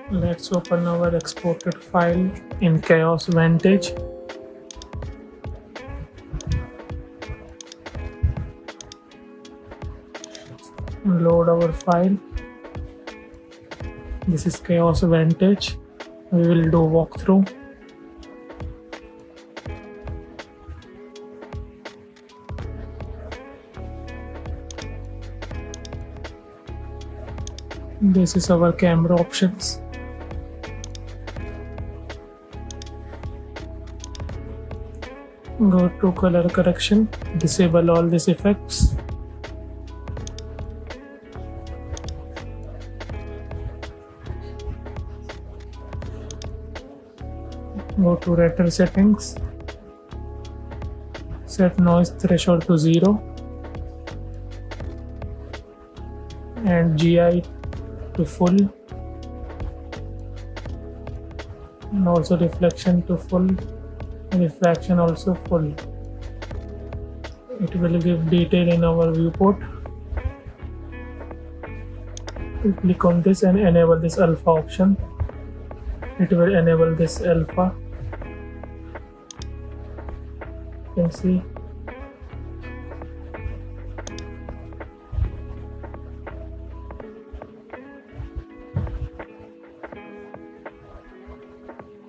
Let's open our exported file in Chaos Vantage. Load our file. This is Chaos Vantage. We will do walkthrough. This is our camera options. Go to color correction, disable all these effects. Go to render settings, set noise threshold to 0 and GI to full, and also reflection to full, refraction also full. It will give detail in our viewport. We click on this and enable this alpha option. It will enable this alpha. You can see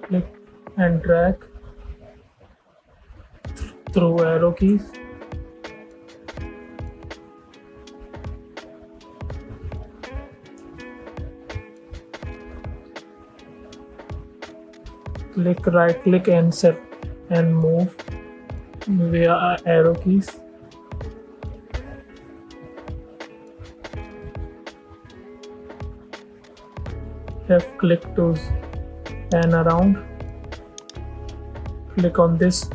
click and drag through arrow keys. Right click and set and move via arrow keys. Left click to pan around. Click on this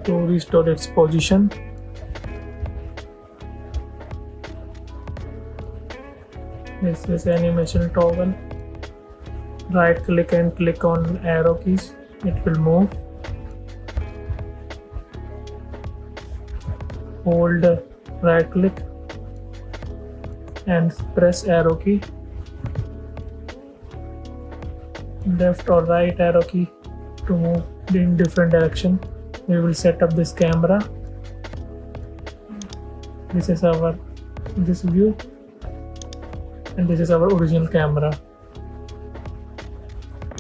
to restore its position. This is animation toggle. Right click and click on arrow keys. It will move. Hold right click and press arrow key. Left or right arrow key to move in different direction. We will set up this camera. This is this view, and this is our original camera.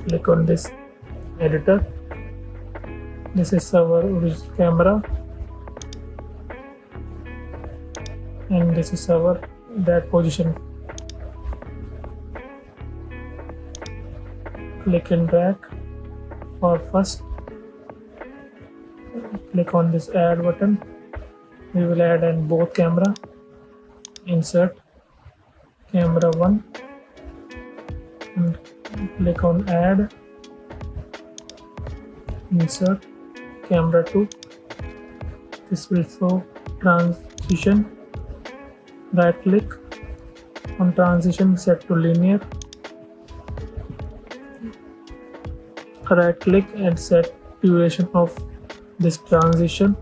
Click on this editor. This is our original camera, and this is that position. Click and drag for first. Click on this add button. We will add in both camera. Insert camera 1 and click on add. Insert camera 2. This will show transition. Right click on transition, set to linear. Right click and set duration of this transition,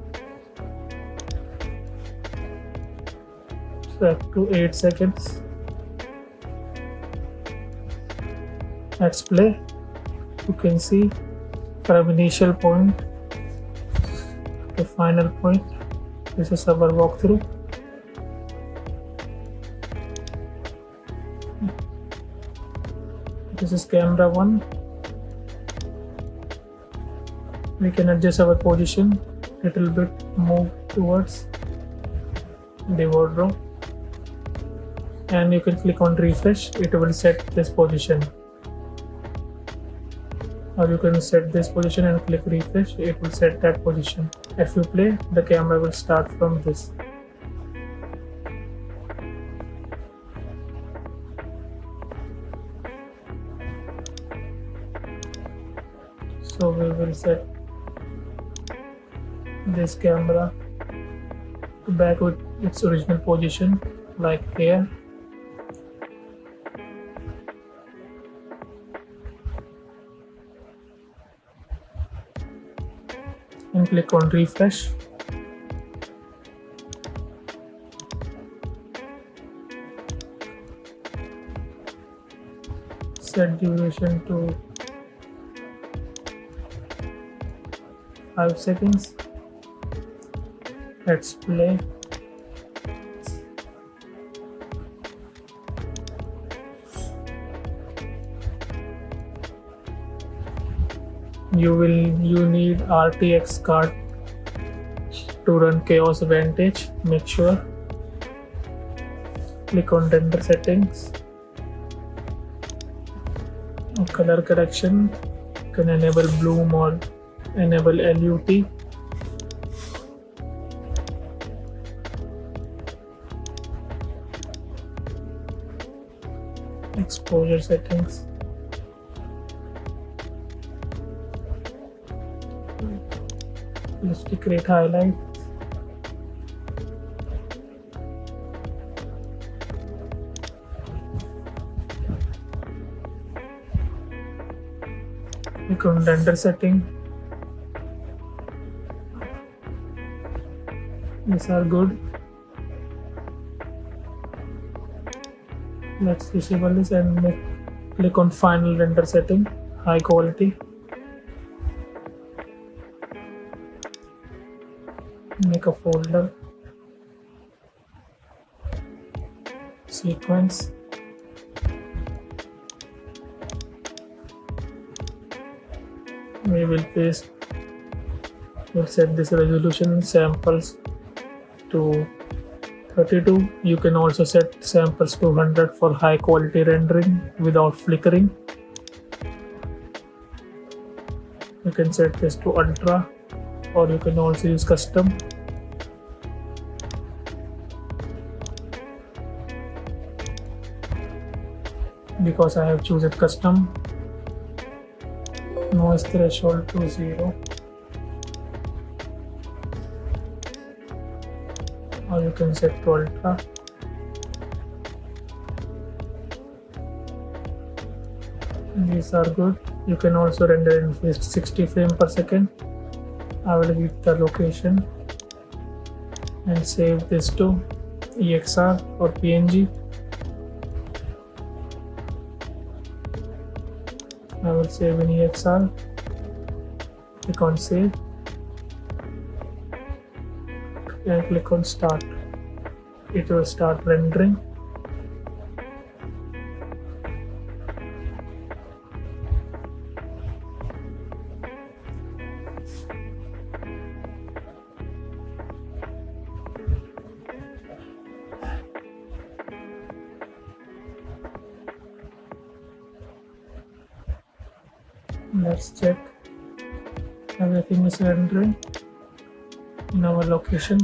set to 8 seconds. Let's play. You can see from initial point to final point. This is our walkthrough. This is camera 1. We can adjust our position little bit, move towards the wardrobe, and you can click on refresh. It will set this position, or you can set this position and click refresh. It will set that position. If you play, the camera will start from this. So we will set this camera back with its original position, like here. And click on refresh. set duration to 5 seconds. Let's play. You need RTX card to run Chaos Vantage. Make sure. Click on render settings. Color correction. You can enable bloom or enable LUT. Exposure settings. Let's create highlight. Click on render setting. These are good. Let's disable this and click on final render setting, high quality. Make a folder, sequence. We will paste. We'll set this resolution samples to 32. You can also set samples to 100 for high quality rendering without flickering. You can set this to ultra, or you can also use custom. Because I have chosen custom, noise threshold to 0, or you can set to ultra. These are good. You can also render in 60 frames per second. I will give the location and save this to EXR or PNG. I will save in EXR. Click on save and click on start. It will start rendering. Let's check everything is rendering in our location.